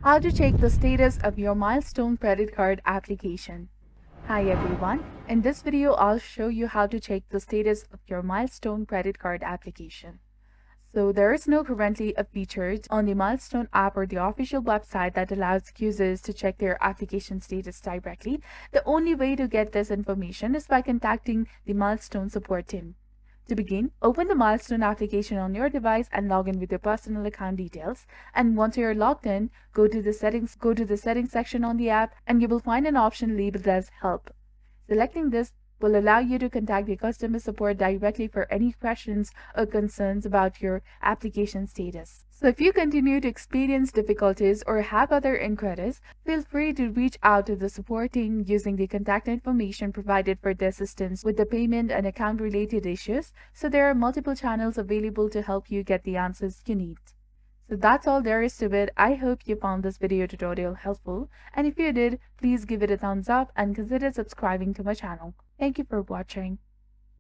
How to check the status of your Milestone credit card application. Hi everyone, in this video I'll show you how to check the status of your Milestone credit card application. So there is no currently a feature on the Milestone app or the official website that allows users to check their application status directly. The only way to get this information is by contacting the Milestone support team. To begin, open the Milestone application on your device and log in with your personal account details. And once you're logged in, go to the settings section on the app and you will find an option labeled as Help. Selecting this will allow you to contact the customer support directly for any questions or concerns about your application status. So if you continue to experience difficulties or have other inquiries, feel free to reach out to the support team using the contact information provided for the assistance with the payment and account related issues. So there are multiple channels available to help you get the answers you need. So that's all there is to it. I hope you found this video tutorial helpful, and if you did, please give it a thumbs up and consider subscribing to my channel. Thank you for watching.